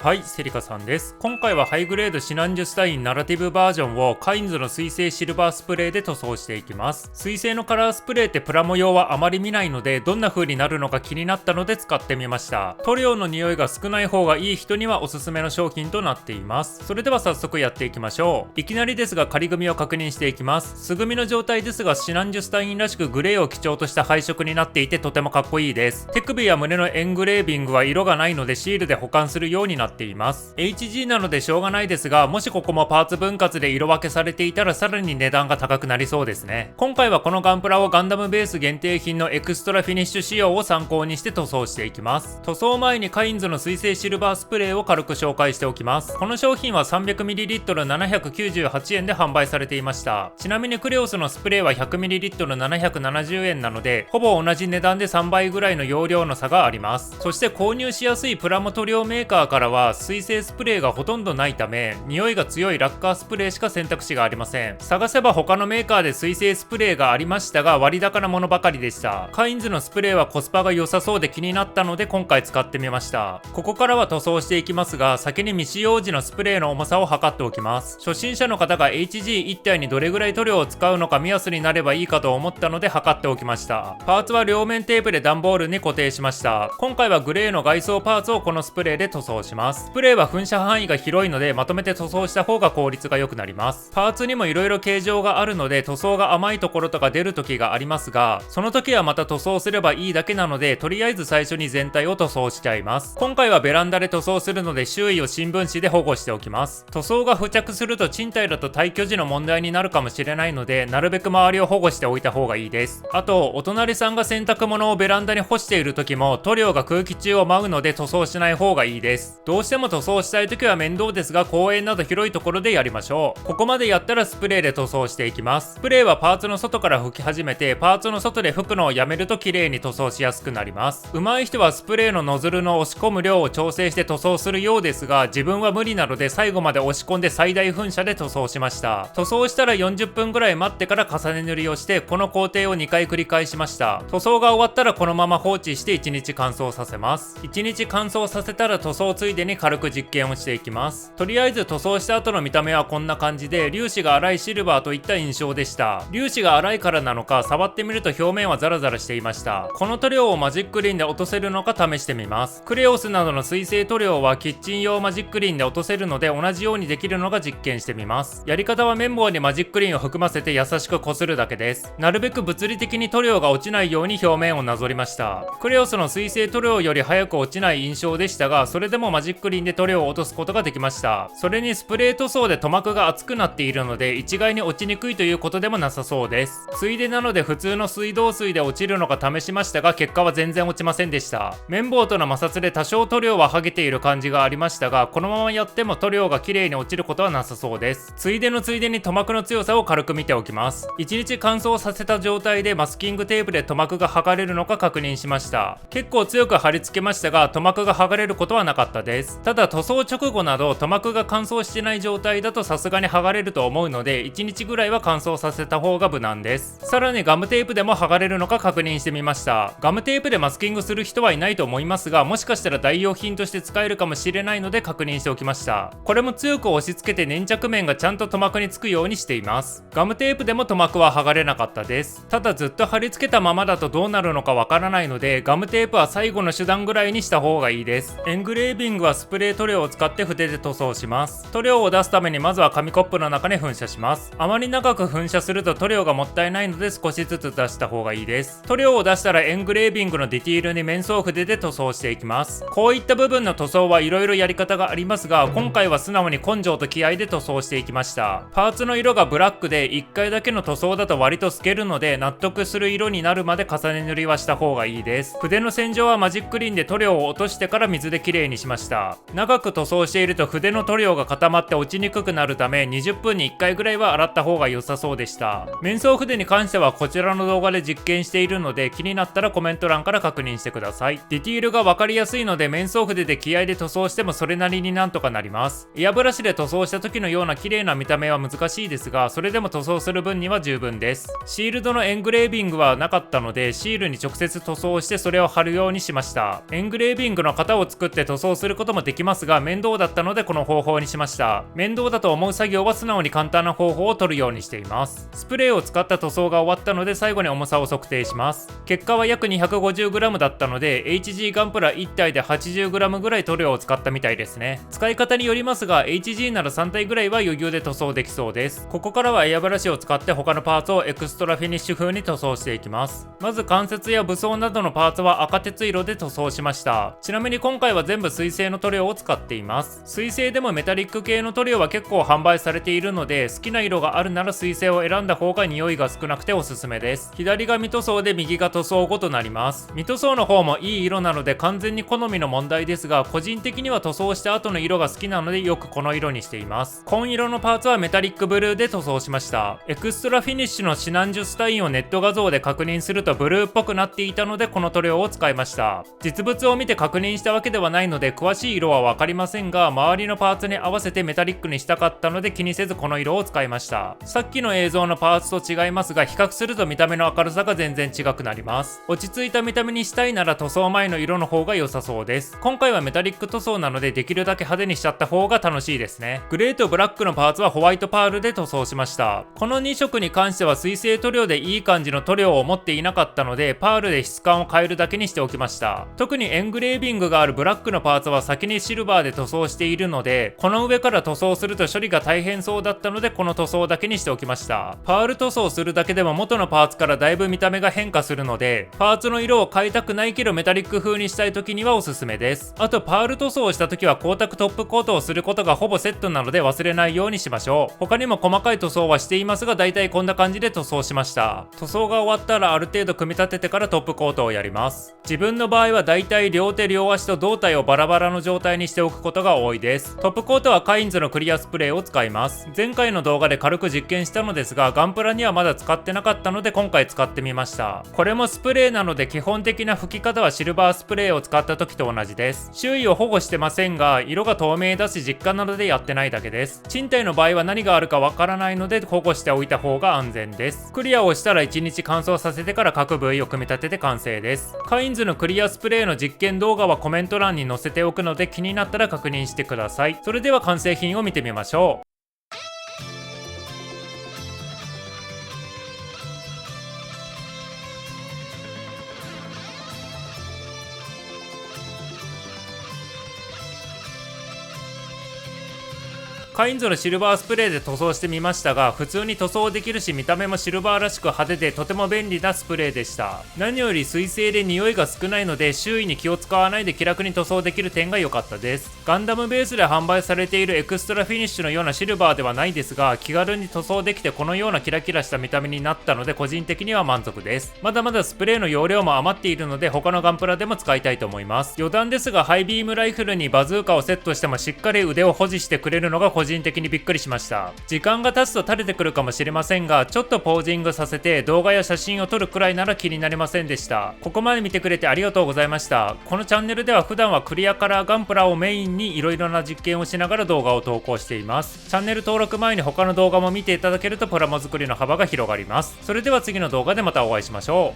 はい、セリカさんです。今回はハイグレードシナンジュスタインナラティブバージョンをカインズの水性シルバースプレーで塗装していきます。水性のカラースプレーってプラモ用はあまり見ないので、どんな風になるのか気になったので使ってみました。塗料の匂いが少ない方がいい人にはおすすめの商品となっています。それでは早速やっていきましょう。いきなりですが仮組みを確認していきます。素組みの状態ですが、シナンジュスタインらしくグレーを基調とした配色になっていてとてもかっこいいです。手首や胸のエングレービングは色がないのでシールで保管するようになっています。HG なのでしょうがないですが、もしここもパーツ分割で色分けされていたらさらに値段が高くなりそうですね。今回はこのガンプラをガンダムベース限定品のエクストラフィニッシュ仕様を参考にして塗装していきます。塗装前にカインズの水性シルバースプレーを軽く紹介しておきます。この商品は 300ml798 円で販売されていました。ちなみにクレオスのスプレーは 100ml770 円なので、ほぼ同じ値段で3倍ぐらいの容量の差があります。そして購入しやすいプラモ塗料メーカーからは水性スプレーがほとんどないため、匂いが強いラッカースプレーしか選択肢がありません。探せば他のメーカーで水性スプレーがありましたが、割高なものばかりでした。カインズのスプレーはコスパが良さそうで気になったので今回使ってみました。ここからは塗装していきますが、先に未使用時のスプレーの重さを測っておきます。初心者の方が HG1 体にどれぐらい塗料を使うのか目安になればいいかと思ったので測っておきました。パーツは両面テープで段ボールに固定しました。今回はグレーの外装パーツをこのスプレーで塗装します。スプレーは噴射範囲が広いのでまとめて塗装した方が効率が良くなります。パーツにも色々形状があるので塗装が甘いところとか出る時がありますが、その時はまた塗装すればいいだけなので、とりあえず最初に全体を塗装しちゃいます。今回はベランダで塗装するので周囲を新聞紙で保護しておきます。塗装が付着すると賃貸だと退去時の問題になるかもしれないので、なるべく周りを保護しておいた方がいいです。あと、お隣さんが洗濯物をベランダに干している時も塗料が空気中を舞うので塗装しない方がいいです。どうしても塗装したい時は面倒ですが、公園など広いところでやりましょう。ここまでやったらスプレーで塗装していきます。スプレーはパーツの外から吹き始めて、パーツの外で吹くのをやめると綺麗に塗装しやすくなります。上手い人はスプレーのノズルの押し込む量を調整して塗装するようですが、自分は無理なので最後まで押し込んで最大噴射で塗装しました。塗装したら40分ぐらい待ってから重ね塗りをして、この工程を2回繰り返しました。塗装が終わったらこのまま放置して1日乾燥させます。1日乾燥させたら塗装ついでに軽く実験をしていきます。とりあえず塗装した後の見た目はこんな感じで、粒子が粗いシルバーといった印象でした。粒子が粗いからなのか、触ってみると表面はザラザラしていました。この塗料をマジックリンで落とせるのか試してみます。クレオスなどの水性塗料はキッチン用マジックリンで落とせるので、同じようにできるのが実験してみます。やり方は綿棒にマジックリンを含ませて優しくこするだけです。なるべく物理的に塗料が落ちないように表面をなぞりました。クレオスの水性塗料より早く落ちない印象でしたが、それでもマジックリンで塗料を落とすことができました。それにスプレー塗装で塗膜が厚くなっているので、一概に落ちにくいということでもなさそうです。ついでなので普通の水道水で落ちるのか試しましたが、結果は全然落ちませんでした。綿棒との摩擦で多少塗料は剥げている感じがありましたが、このままやっても塗料が綺麗に落ちることはなさそうです。ついでのついでに塗膜の強さを軽く見ておきます。1日乾燥させた状態でマスキングテープで塗膜が剥がれるのか確認しました。結構強く貼り付けましたが、塗膜が剥がれることはなかったです。ただ塗装直後など塗膜が乾燥してない状態だとさすがに剥がれると思うので、1日ぐらいは乾燥させた方が無難です。さらにガムテープでも剥がれるのか確認してみました。ガムテープでマスキングする人はいないと思いますが、もしかしたら代用品として使えるかもしれないので確認しておきました。これも強く押し付けて粘着面がちゃんと塗膜につくようにしています。ガムテープでも塗膜は剥がれなかったです。ただずっと貼り付けたままだとどうなるのかわからないので、ガムテープは最後の手段ぐらいにした方がいいです。エングレービングはスプレー塗料を使って筆で塗装します。塗料を出すためにまずは紙コップの中に噴射します。あまり長く噴射すると塗料がもったいないので少しずつ出した方がいいです。塗料を出したらエングレービングのディティールに面相筆で塗装していきます。こういった部分の塗装はいろいろやり方がありますが、今回は素直に根性と気合で塗装していきました。パーツの色がブラックで1回だけの塗装だと割と透けるので、納得する色になるまで重ね塗りはした方がいいです。筆の洗浄はマジックリンで塗料を落としてから水できれいにしました。長く塗装していると筆の塗料が固まって落ちにくくなるため、20分に1回ぐらいは洗った方が良さそうでした。面相筆に関してはこちらの動画で実験しているので、気になったらコメント欄から確認してください。ディティールが分かりやすいので、面相筆で気合で塗装してもそれなりになんとかなります。エアブラシで塗装した時のような綺麗な見た目は難しいですが、それでも塗装する分には十分です。シールドのエングレービングはなかったので、シールに直接塗装してそれを貼るようにしました。エングレービングの型を作って塗装することこともできますが面倒だったのでこの方法にしました。面倒だと思う作業は素直に簡単な方法を取るようにしています。スプレーを使った塗装が終わったので最後に重さを測定します。結果は約 250g だったので HG ガンプラ1体で 80g ぐらい塗料を使ったみたいですね。使い方によりますが HG なら3体ぐらいは余裕で塗装できそうです。ここからはエアブラシを使って他のパーツをエクストラフィニッシュ風に塗装していきます。まず関節や武装などのパーツは赤鉄色で塗装しました。ちなみに今回は全部水性の塗料を使っています。水性でもメタリック系の塗料は結構販売されているので好きな色があるなら水性を選んだ方が匂いが少なくておすすめです。左が未塗装で右が塗装後となります。未塗装の方もいい色なので完全に好みの問題ですが個人的には塗装した後の色が好きなのでよくこの色にしています。紺色のパーツはメタリックブルーで塗装しました。エクストラフィニッシュのシナンジュスタインをネット画像で確認するとブルーっぽくなっていたのでこの塗料を使いました。実物を見て確認したわけではないので詳しい色は分かりませんが周りのパーツに合わせてメタリックにしたかったので気にせずこの色を使いました。さっきの映像のパーツと違いますが比較すると見た目の明るさが全然違くなります。落ち着いた見た目にしたいなら塗装前の色の方が良さそうです。今回はメタリック塗装なのでできるだけ派手にしちゃった方が楽しいですね。グレーとブラックのパーツはホワイトパールで塗装しました。この2色に関しては水性塗料でいい感じの塗料を持っていなかったのでパールで質感を変えるだけにしておきました。特にエングレービングがあるブラックのパーツは先にシルバーで塗装しているのでこの上から塗装すると処理が大変そうだったのでこの塗装だけにしておきました。パール塗装するだけでも元のパーツからだいぶ見た目が変化するのでパーツの色を変えたくないけどメタリック風にしたい時にはおすすめです。あとパール塗装をした時は光沢トップコートをすることがほぼセットなので忘れないようにしましょう。他にも細かい塗装はしていますがだいたいこんな感じで塗装しました。塗装が終わったらある程度組み立ててからトップコートをやります。自分の場合はだいたい両手両足と胴体をバラバラの状態にしておくことが多いです。トップコートはカインズのクリアスプレーを使います。前回の動画で軽く実験したのですがガンプラにはまだ使ってなかったので今回使ってみました。これもスプレーなので基本的な吹き方はシルバースプレーを使った時と同じです。周囲を保護してませんが色が透明だし実家なのでやってないだけです。賃貸の場合は何があるかわからないので保護しておいた方が安全です。クリアをしたら1日乾燥させてから各部位を組み立てて完成です。カインズのクリアスプレーの実験動画はコメント欄に載せておくので気になったら確認してください。それでは完成品を見てみましょう。カインズのシルバースプレーで塗装してみましたが普通に塗装できるし見た目もシルバーらしく派手でとても便利なスプレーでした。何より水性で匂いが少ないので周囲に気を使わないで気楽に塗装できる点が良かったです。ガンダムベースで販売されているエクストラフィニッシュのようなシルバーではないですが気軽に塗装できてこのようなキラキラした見た目になったので個人的には満足です。まだまだスプレーの容量も余っているので他のガンプラでも使いたいと思います。余談ですがハイビームライフルにバズーカをセットしてもしっかり腕を保持してくれるのが個人的にびっくりしました。時間が経つと垂れてくるかもしれませんがちょっとポージングさせて動画や写真を撮るくらいなら気になりませんでした。ここまで見てくれてありがとうございました。このチャンネルでは普段はクリアカラーガンプラをメインに色々な実験をしながら動画を投稿しています。チャンネル登録前に他の動画も見ていただけるとプラモ作りの幅が広がります。それでは次の動画でまたお会いしましょう。